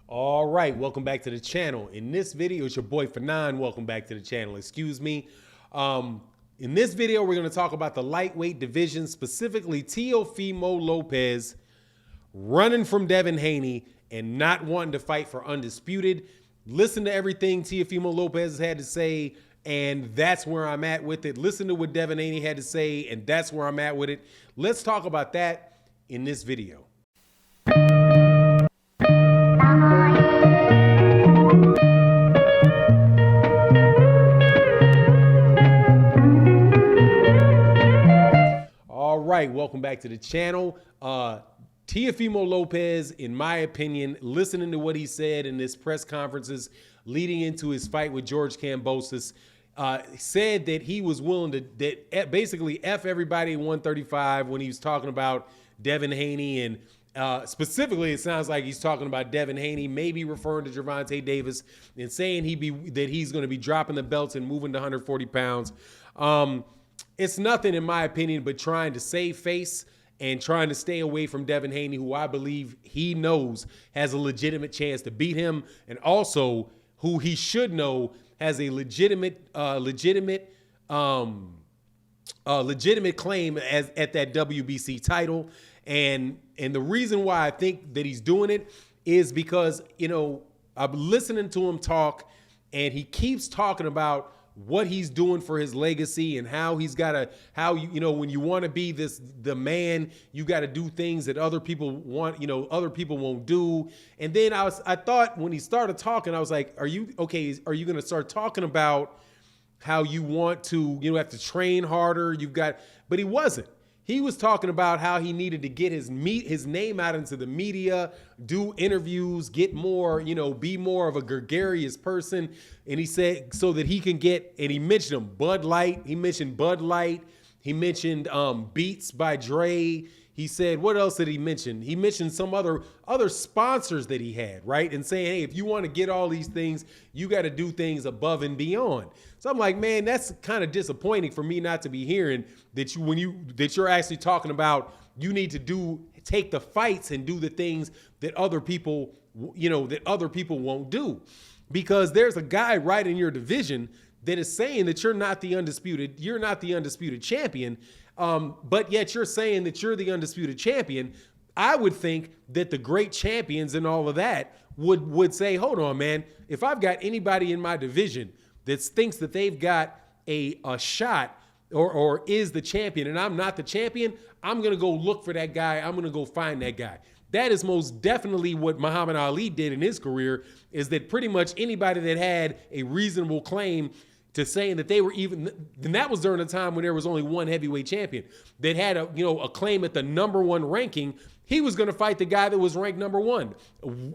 All right, welcome back to the channel. In this video, it's your boy Fanon. Welcome back to the channel. Excuse me. In this video, we're going to talk about the lightweight division, specifically Teofimo Lopez running from Devin Haney and not wanting to fight for Undisputed. Listen to everything Teofimo Lopez had to say, and that's where I'm at with it. Listen to what Devin Haney had to say, and that's where I'm at with it. Let's talk about that in this video. All right, welcome back to the channel. Teofimo Lopez, in my opinion, listening to what he said in this press conferences leading into his fight with George Kambosos, said that he was willing to basically F everybody in 135 when he was talking about Devin Haney. And specifically, it sounds like he's talking about Devin Haney, maybe referring to Gervonta Davis and saying that he's going to be dropping the belts and moving to 140 pounds. It's nothing, in my opinion, but trying to save face and trying to stay away from Devin Haney, who I believe he knows has a legitimate chance to beat him, and also who he should know has a legitimate claim at that WBC title. And the reason why I think that he's doing it is because, you know, I'm listening to him talk, and he keeps talking about what he's doing for his legacy and how he's got to, when you want to be the man, you got to do things that other people want, other people won't do. And then I thought when he started talking, I was like, are you going to start talking about how you want to, have to train harder? But he wasn't. He was talking about how he needed to get his name out into the media, do interviews, get more, be more of a gregarious person. And he said so that he can get, and he mentioned them, Bud Light. He mentioned Bud Light. He mentioned Beats by Dre. He said, what else did he mention? He mentioned some other sponsors that he had, right? And saying, hey, if you want to get all these things, you got to do things above and beyond. So I'm like, man, that's kind of disappointing for me not to be hearing that you're actually talking about you need to take the fights and do the things that other people, won't do. Because there's a guy right in your division that is saying that you're not the undisputed champion. But yet you're saying that you're the undisputed champion. I would think that the great champions and all of that would say, hold on, man, if I've got anybody in my division that thinks that they've got a shot or is the champion and I'm not the champion, I'm going to go look for that guy. I'm going to go find that guy. That is most definitely what Muhammad Ali did in his career, is that pretty much anybody that had a reasonable claim to saying that they were even, and that was during a time when there was only one heavyweight champion that had a claim at the #1 ranking. He was going to fight the guy that was ranked #1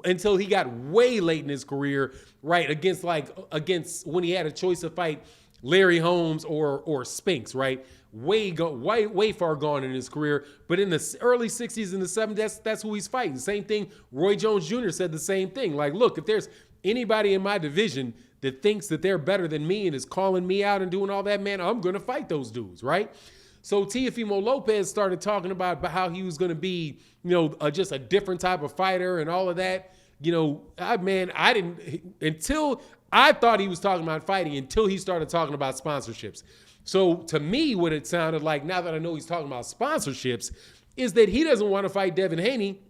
until he got way late in his career, right? Against when he had a choice to fight Larry Holmes or Spinks, right? Way far gone in his career. But in the early 60s and the 70s, that's who he's fighting. Same thing. Roy Jones Jr. said the same thing. Like, look, if there's anybody in my division that thinks that they're better than me and is calling me out and doing all that, man, I'm going to fight those dudes, right? So Teofimo Lopez started talking about how he was going to be, just a different type of fighter and all of that. I thought he was talking about fighting until he started talking about sponsorships. So to me, what it sounded like, now that I know he's talking about sponsorships, is that he doesn't want to fight Devin Haney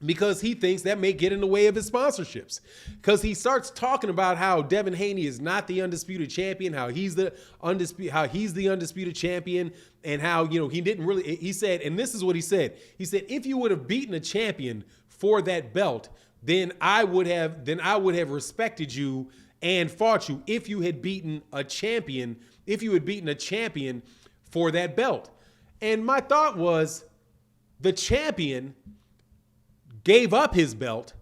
because he thinks that may get in the way of his sponsorships. Because he starts talking about how Devin Haney is not the undisputed champion, how he's the undisputed champion, and how, he didn't really, he said, and this is what he said. He said, if you would have beaten a champion for that belt, then I would have respected you and fought you if you had beaten a champion, for that belt. And my thought was, the champion gave up his belt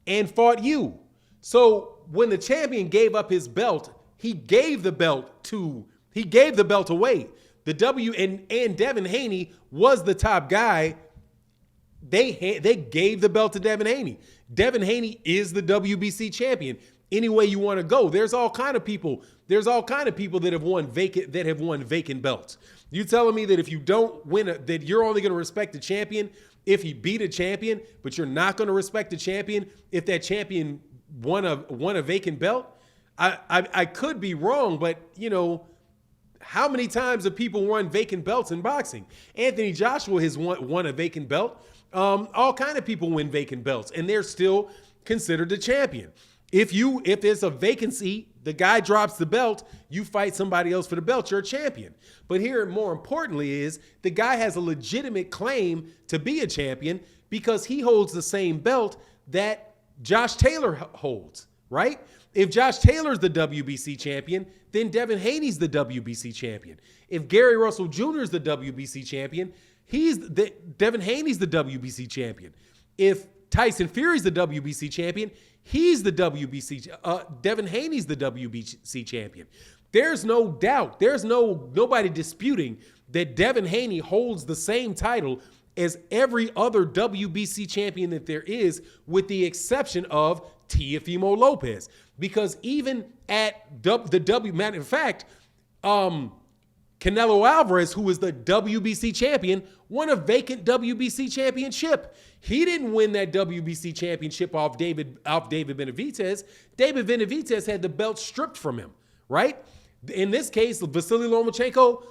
and fought you. So when the champion gave up his belt, he gave the belt away. And Devin Haney was the top guy. They gave the belt to Devin Haney. Devin Haney is the WBC champion. Any way you want to go, there's all kind of people that have won vacant belts. You telling me that if you don't win that you're only going to respect the champion if he beat a champion, but you're not going to respect the champion if that champion won a vacant belt? I could be wrong, but how many times have people won vacant belts in boxing? Anthony Joshua has won a vacant belt. All kind of people win vacant belts, and they're still considered the champion. If there's a vacancy, the guy drops the belt, you fight somebody else for the belt, you're a champion. But here, more importantly, is the guy has a legitimate claim to be a champion because he holds the same belt that Josh Taylor holds, right? If Josh Taylor's the WBC champion, then Devin Haney's the WBC champion. If Gary Russell Jr. is the WBC champion, Devin Haney's the WBC champion. If Tyson Fury's the WBC champion, he's the Devin Haney's the WBC champion. There's no doubt. There's nobody disputing that Devin Haney holds the same title as every other WBC champion that there is, with the exception of Teofimo Lopez. Because even at matter of fact, Canelo Alvarez, who is the WBC champion, won a vacant WBC championship. He didn't win that WBC championship off David Benavidez. David Benavidez had the belt stripped from him, right? In this case, Vasily Lomachenko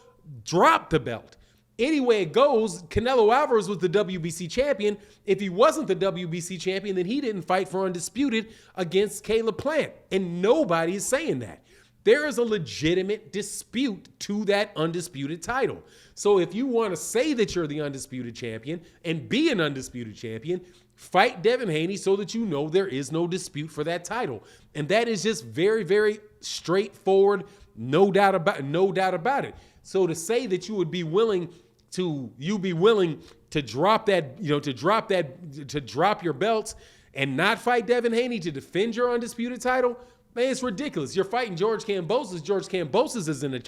dropped the belt. Anyway it goes, Canelo Alvarez was the WBC champion. If he wasn't the WBC champion, then he didn't fight for Undisputed against Caleb Plant. And nobody is saying that. There is a legitimate dispute to that Undisputed title. So if you want to say that you're the Undisputed champion and be an Undisputed champion, fight Devin Haney so that you know there is no dispute for that title. And that is just very, very straightforward, no doubt about it. So to say that you would be willing to drop your belts and not fight Devin Haney to defend your Undisputed title, man, it's ridiculous. You're fighting George Kambosos. George Kambosos isn't a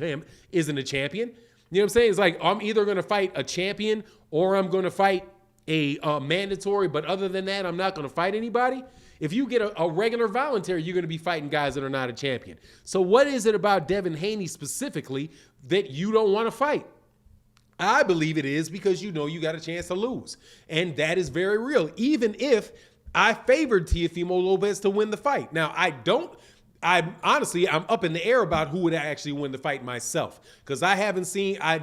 champion. You know what I'm saying? It's like, I'm either going to fight a champion or I'm going to fight a mandatory, but other than that, I'm not going to fight anybody. If you get a regular voluntary, you're going to be fighting guys that are not a champion. So what is it about Devin Haney specifically that you don't want to fight? I believe it is because you got a chance to lose. And that is very real, even if I favored Teofimo Lopez to win the fight. Now, I'm up in the air about who would actually win the fight myself, because I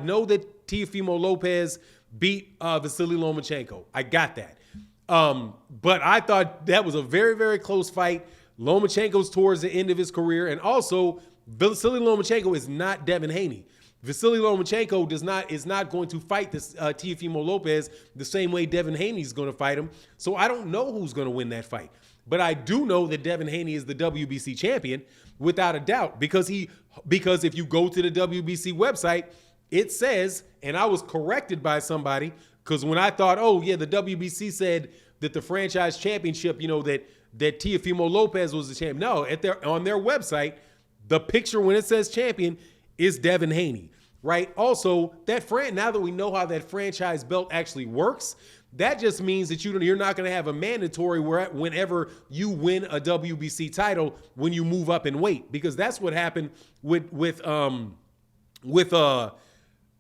know that Teofimo Lopez beat Vasily Lomachenko. I got that. But I thought that was a very, very close fight. Lomachenko's towards the end of his career. And also, Vasily Lomachenko is not Devin Haney. Vasily Lomachenko is not going to fight this Teofimo Lopez the same way Devin Haney is going to fight him. So I don't know who's going to win that fight. But I do know that Devin Haney is the WBC champion without a doubt, because if you go to the WBC website, it says, and I was corrected by somebody, because when I thought, oh yeah, the WBC said that the franchise championship, that Teofimo Lopez was the champion. No, on their website, the picture when it says champion is Devin Haney, right? Also, now that we know how that franchise belt actually works, that just means that you're not going to have a mandatory whenever you win a WBC title when you move up in weight, because that's what happened with Canelo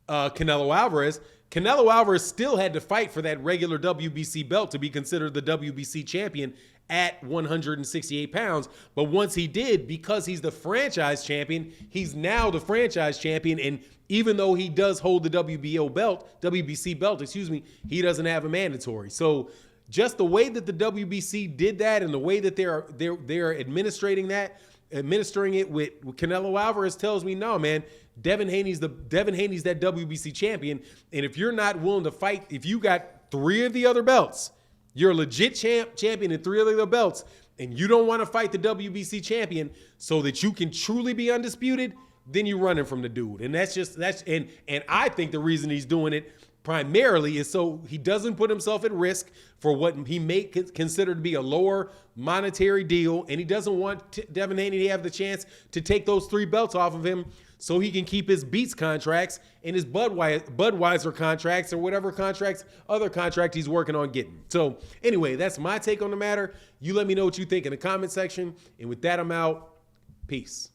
Alvarez. Canelo Alvarez still had to fight for that regular WBC belt to be considered the WBC champion at 168 pounds. But once he did, because he's the franchise champion, he's now the franchise champion. And even though he does hold the WBC belt, he doesn't have a mandatory. So just the way that the WBC did that and the way that they're administering it with Canelo Alvarez tells me, no, man, Devin Haney's that WBC champion. And if you're not willing to fight, if you got 3 of the other belts, you're a legit champion in 3 of the other belts, and you don't want to fight the WBC champion so that you can truly be undisputed, then you're running from the dude. And and I think the reason he's doing it primarily is so he doesn't put himself at risk for what he may consider to be a lower monetary deal, and he doesn't want Devin Haney to have the chance to take those 3 belts off of him so he can keep his Beats contracts and his Budweiser contracts or whatever other contract he's working on getting. So anyway, that's my take on the matter. You let me know what you think in the comment section. And with that, I'm out. Peace.